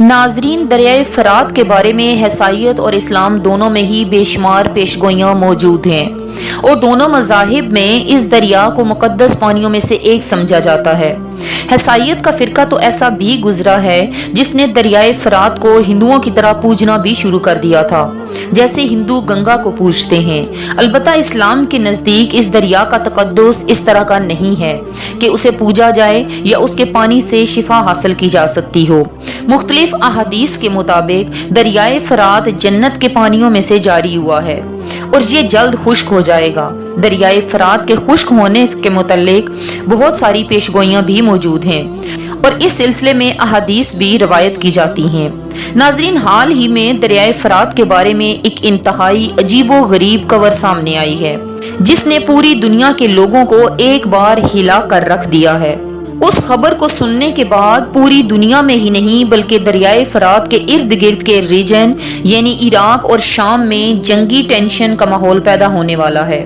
ناظرین، دریائے فرات کے بارے میں عیسائیت اور اسلام دونوں میں ہی بے شمار پیشگوئیاں موجود ہیں، اور دونوں مذاہب میں اس دریا کو مقدس پانیوں میں سے ایک سمجھا جاتا ہے۔ عیسائیت کا فرقہ تو ایسا بھی گزرا ہے جس نے دریائے فرات کو ہندوؤں کی طرح پوجنا بھی شروع کر دیا تھا، جیسے ہندو گنگا کو پوجتے ہیں۔ البتہ اسلام کے نزدیک اس دریا کا تقدس اس طرح کا نہیں ہے کہ اسے پوجا جائے یا اس کے پانی سے شفا حاصل کی جا سکتی ہو۔ مختلف احادیث کے مطابق دریائے فرات جنت کے پانیوں میں سے جاری ہوا ہے اور یہ جلد خشک ہو جائے گا۔ دریائے فرات کے خشک ہونے کے متعلق بہت ساری پیشگوئیاں بھی موجود ہیں، اور اس سلسلے میں احادیث بھی روایت کی جاتی ہیں۔ ناظرین، حال ہی میں دریائے فرات کے بارے میں ایک انتہائی عجیب و غریب خبر سامنے آئی ہے جس نے پوری دنیا کے لوگوں کو ایک بار ہلا کر رکھ دیا ہے۔ اس خبر کو سننے کے بعد پوری دنیا میں ہی نہیں بلکہ دریائے فرات کے ارد گرد کے ریجن یعنی عراق اور شام میں جنگی ٹینشن کا ماحول پیدا ہونے والا ہے۔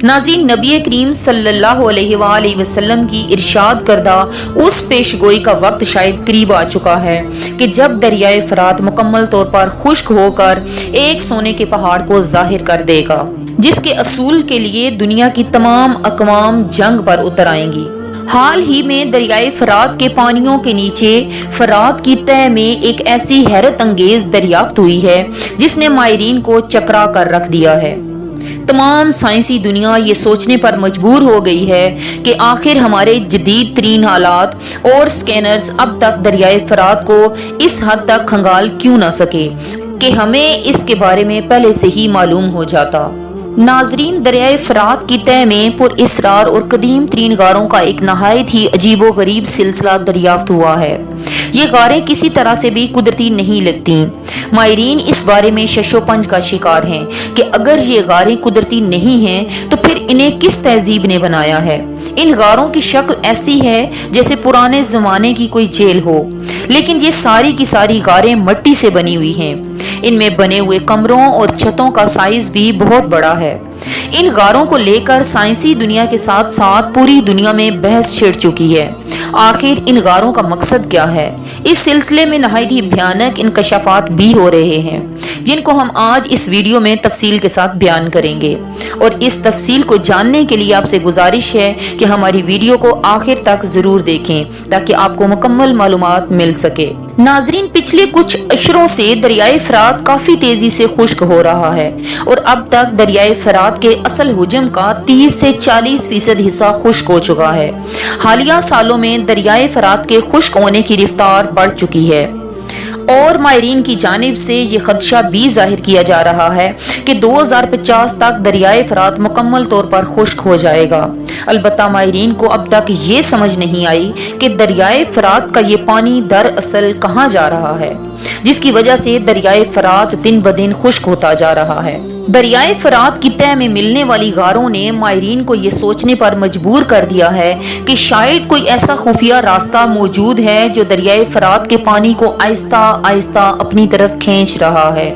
ناظرین، نبی کریم صلی اللہ علیہ وآلہ وسلم کی ارشاد کردہ اس پیشگوئی کا وقت شاید قریب آ چکا ہے کہ جب دریائے فرات مکمل طور پر خشک ہو کر ایک سونے کے پہاڑ کو ظاہر کر دے گا، جس کے اصول کے لیے دنیا کی تمام اقوام جنگ پر اتر آئیں گی۔ حال ہی میں دریائے فرات کے پانیوں کے نیچے فرات کی تہہ میں ایک ایسی حیرت انگیز دریافت ہوئی ہے جس نے ماہرین کو چکرا کر رکھ دیا ہے۔ تمام سائنسی دنیا یہ سوچنے پر مجبور ہو گئی ہے کہ آخر ہمارے جدید ترین آلات اور سکینرز اب تک دریائے فرات کو اس حد تک کھنگال کیوں نہ سکے کہ ہمیں اس کے بارے میں پہلے سے ہی معلوم ہو جاتا۔ ناظرین، دریائے فرات کی تہہ میں پر اسرار اور قدیم ترین غاروں کا ایک نہایت ہی عجیب و غریب سلسلہ دریافت ہوا ہے۔ یہ غاریں کسی طرح سے بھی قدرتی نہیں لگتی۔ ماہرین اس بارے میں شش و پنج کا شکار ہیں کہ اگر یہ غاریں قدرتی نہیں ہیں تو پھر انہیں کس تہذیب نے بنایا ہے۔ ان غاروں کی شکل ایسی ہے جیسے پرانے زمانے کی کوئی جیل ہو، لیکن یہ ساری کی ساری غاریں مٹی سے بنی ہوئی ہیں۔ ان میں بنے ہوئے کمروں اور چھتوں کا سائز بھی بہت بڑا ہے۔ ان غاروں کو لے کر سائنسی دنیا کے ساتھ ساتھ پوری دنیا میں بحث چھڑ چکی ہے۔ آخر ان غاروں کا مقصد کیا ہے؟ اس سلسلے میں نہایت ہی بھیانک انکشافات بھی ہو رہے ہیں جن کو ہم آج اس ویڈیو میں تفصیل کے ساتھ بیان کریں گے، اور اس تفصیل کو جاننے کے لیے آپ سے گزارش ہے کہ ہماری ویڈیو کو آخر تک ضرور دیکھیں تاکہ آپ کو مکمل معلومات مل سکے۔ ناظرین، پچھلے کچھ اشروں سے دریائے فرات کافی تیزی سے خشک ہو رہا ہے، اور اب تک دریائے فرات کے اصل حجم کا 30 سے 40% حصہ خشک ہو چکا ہے۔ حالیہ سالوں میں دریائے فرات کے خشک ہونے کی رفتار بڑھ چکی ہے، اور ماہرین کی جانب سے یہ خدشہ بھی ظاہر کیا جا رہا ہے کہ 2050 تک دریائے فرات مکمل طور پر خشک ہو جائے گا۔ البتہ ماہرین کو اب تک یہ سمجھ نہیں آئی کہ دریائے فرات کا یہ پانی دراصل کہاں جا رہا ہے، جس کی وجہ سے دریائے فرات دن بدن خشک ہوتا جا رہا ہے۔ دریائے فرات کی تہہ میں ملنے والی غاروں نے ماہرین کو یہ سوچنے پر مجبور کر دیا ہے کہ شاید کوئی ایسا خفیہ راستہ موجود ہے جو دریائے فرات کے پانی کو آہستہ آہستہ اپنی طرف کھینچ رہا ہے،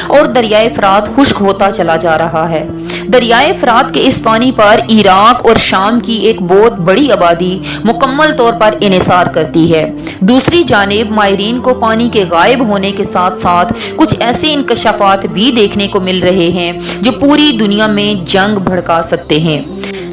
اور دریائے فرات خشک ہوتا چلا جا رہا ہے۔ دریائے فرات کے اس پانی پر عراق اور شام کی ایک بہت بڑی آبادی مکمل طور پر انحصار کرتی ہے۔ دوسری جانب ماہرین کو پانی کے غائب ہونے کے ساتھ ساتھ کچھ ایسے انکشافات بھی دیکھنے کو مل رہے ہیں جو پوری دنیا میں جنگ بھڑکا سکتے ہیں۔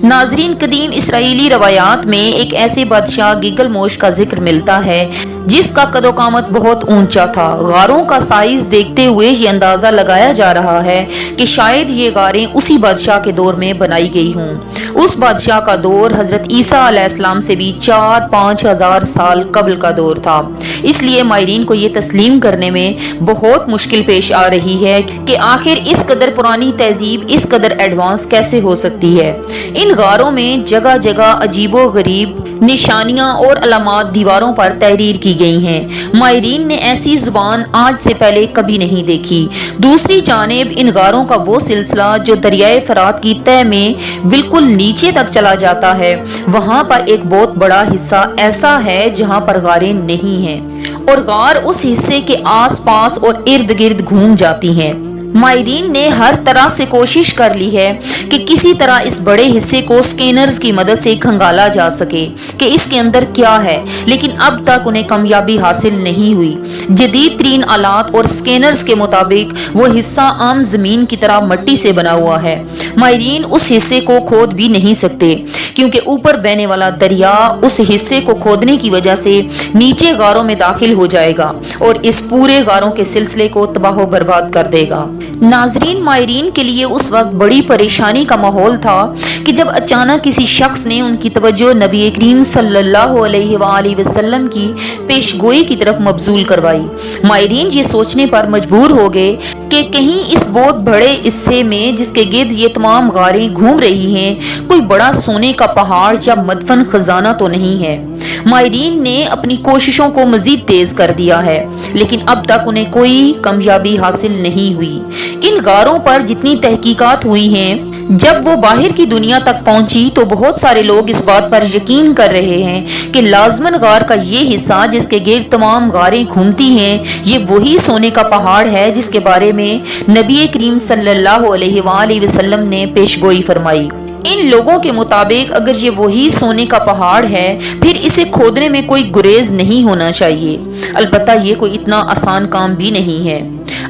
ناظرین، قدیم اسرائیلی روایات میں ایک ایسے بادشاہ گلگموش کا ذکر ملتا ہے جس کا قد و قامت بہت اونچا تھا۔ غاروں کا سائز دیکھتے ہوئے یہ اندازہ لگایا جا رہا ہے کہ شاید یہ غاریں اسی بادشاہ کے دور میں بنائی گئی ہوں۔ اس بادشاہ کا دور حضرت عیسیٰ علیہ السلام سے بھی 4-5 ہزار سال قبل کا دور تھا۔ اس لیے ماہرین کو یہ تسلیم کرنے میں بہت مشکل پیش آ رہی ہے کہ آخر اس قدر پرانی تہذیب اس قدر ایڈوانس کیسے ہو سکتی ہے۔ ان غاروں میں جگہ جگہ عجیب و غریب نشانیاں اور علامات دیواروں پر تحریر کی گئی ہیں۔ ماہرین نے ایسی زبان آج سے پہلے کبھی نہیں دیکھی۔ دوسری جانب ان غاروں کا وہ سلسلہ جو دریائے فرات کی تہہ میں بالکل نیچے تک چلا جاتا ہے، وہاں پر ایک بہت بڑا حصہ ایسا ہے جہاں پر غاریں نہیں ہیں، اور غار اس حصے کے آس پاس اور ارد گرد گھوم جاتی ہیں۔ ماہرین نے ہر طرح سے کوشش کر لی ہے کہ کسی طرح اس بڑے حصے کو سکینرز کی مدد سے کھنگالا جا سکے کہ اس کے اندر کیا ہے، لیکن اب تک انہیں کامیابی حاصل نہیں ہوئی۔ جدید ترین آلات اور سکینرز کے مطابق وہ حصہ عام زمین کی طرح مٹی سے بنا ہوا ہے۔ ماہرین اس حصے کو کھود بھی نہیں سکتے کیونکہ اوپر بہنے والا دریا اس حصے کو کھودنے کی وجہ سے نیچے غاروں میں داخل ہو جائے گا اور اس پورے غاروں کے سلسلے کو تباہ و برباد کر دے گا۔ ناظرین، ماہرین کے لیے اس وقت بڑی پریشانی کا ماحول تھا کہ جب اچانک کسی شخص نے ان کی توجہ نبی کریم صلی اللہ علیہ وآلہ وسلم کی پیش گوئی کی طرف مبذول کروائی۔ ماہرین یہ سوچنے پر مجبور ہو گئے کہ کہیں اس بہت بڑے حصے میں جس کے گرد یہ تمام غاریں گھوم رہی ہیں کوئی بڑا سونے کا پہاڑ یا مدفن خزانہ تو نہیں ہے۔ ماہرین نے اپنی کوششوں کو مزید تیز کر دیا ہے لیکن اب تک انہیں کوئی کامیابی حاصل نہیں ہوئی۔ ان غاروں پر جتنی تحقیقات ہوئی ہیں، جب وہ باہر کی دنیا تک پہنچی تو بہت سارے لوگ اس بات پر یقین کر رہے ہیں کہ لازماً غار کا یہ حصہ جس کے گرد تمام غاریں گھومتی ہیں یہ وہی سونے کا پہاڑ ہے جس کے بارے میں نبی کریم صلی اللہ علیہ وآلہ وسلم نے پیش گوئی فرمائی۔ ان لوگوں کے مطابق اگر یہ وہی سونے کا پہاڑ ہے پھر اسے کھودنے میں کوئی گریز نہیں ہونا چاہیے، البتہ یہ کوئی اتنا آسان کام بھی نہیں ہے۔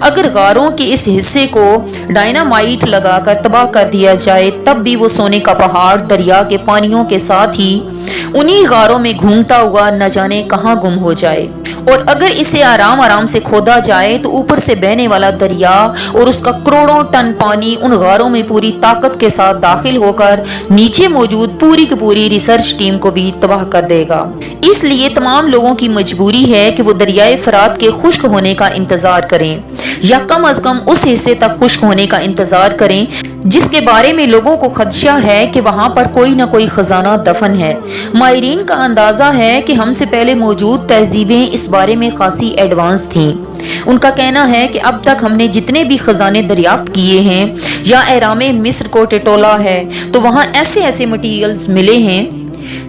اگر غاروں کے اس حصے کو ڈائنامائٹ لگا کر تباہ کر دیا جائے تب بھی وہ سونے کا پہاڑ دریا کے پانیوں کے ساتھ ہی انہی غاروں میں گھومتا ہوا نہ جانے کہاں گم ہو جائے، اور اگر اسے آرام آرام سے کھودا جائے تو اوپر سے بہنے والا دریا اور اس کا کروڑوں ٹن پانی ان غاروں میں پوری طاقت کے ساتھ داخل ہو کر نیچے موجود پوری کی پوری ریسرچ ٹیم کو بھی تباہ کر دے گا۔ اس لیے تمام لوگوں کی مجبوری ہے کہ وہ دریائے فرات کے خشک ہونے کا انتظار کریں یا کم از کم اس حصے تک خشک ہونے کا انتظار کریں جس کے بارے میں لوگوں کو خدشہ ہے کہ وہاں پر کوئی نہ کوئی خزانہ دفن ہے۔ ماہرین کا اندازہ ہے کہ ہم سے پہلے موجود تہذیبیں اس بارے میں خاصی ایڈوانس تھیں۔ ان کا کہنا ہے کہ اب تک ہم نے جتنے بھی خزانے دریافت کیے ہیں یا اہرام مصر کو ٹٹولا ہے تو وہاں ایسے ایسے مٹیریلز ملے ہیں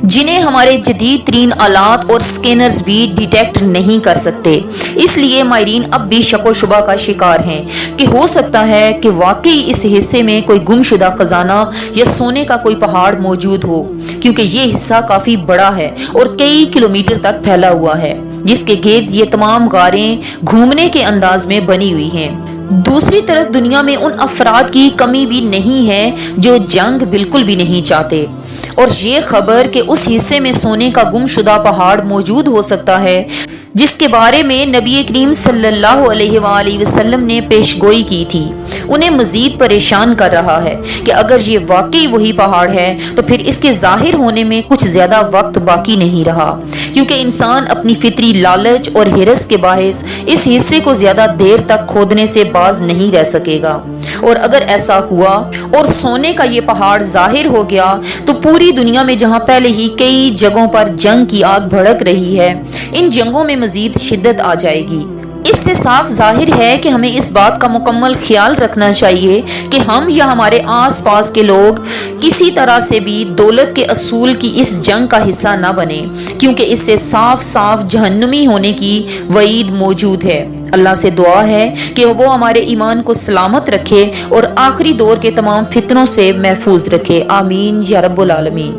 جنہیں ہمارے جدید ترین آلات اور سکینرز بھی ڈیٹیکٹ نہیں کر سکتے۔ اس لیے ماہرین اب بھی شک و شبہ کا شکار ہیں کہ ہو سکتا ہے کہ واقعی اس حصے میں کوئی گم شدہ خزانہ یا سونے کا کوئی پہاڑ موجود ہو، کیونکہ یہ حصہ کافی بڑا ہے اور کئی کلومیٹر تک پھیلا ہوا ہے جس کے گرد یہ تمام غاریں گھومنے کے انداز میں بنی ہوئی ہیں۔ دوسری طرف دنیا میں ان افراد کی کمی بھی نہیں ہے جو جنگ بالکل بھی نہیں چاہتے، اور یہ خبر کہ اس حصے میں سونے کا گم شدہ پہاڑ موجود ہو سکتا ہے جس کے بارے میں نبی کریم صلی اللہ علیہ وآلہ وسلم نے پیش گوئی کی تھی انہیں مزید پریشان کر رہا ہے کہ اگر یہ واقعی وہی پہاڑ ہے تو پھر اس کے ظاہر ہونے میں کچھ زیادہ وقت باقی نہیں رہا، کیونکہ انسان اپنی فطری لالچ اور ہرس کے باعث اس حصے کو زیادہ دیر تک کھودنے سے باز نہیں رہ سکے گا، اور اگر ایسا ہوا اور سونے کا یہ پہاڑ ظاہر ہو گیا تو پوری دنیا میں جہاں پہلے ہی کئی جگہوں پر جنگ کی آگ بھڑک رہی ہے ان جنگوں میں مزید شدت آ جائے گی۔ اس سے صاف ظاہر ہے کہ ہمیں اس بات کا مکمل خیال رکھنا چاہیے کہ ہم یا ہمارے آس پاس کے لوگ کسی طرح سے بھی دولت کے اصول کی اس جنگ کا حصہ نہ بنے، کیونکہ اس سے صاف صاف جہنمی ہونے کی وعید موجود ہے۔ اللہ سے دعا ہے کہ وہ ہمارے ایمان کو سلامت رکھے اور آخری دور کے تمام فتنوں سے محفوظ رکھے، آمین یا رب العالمین۔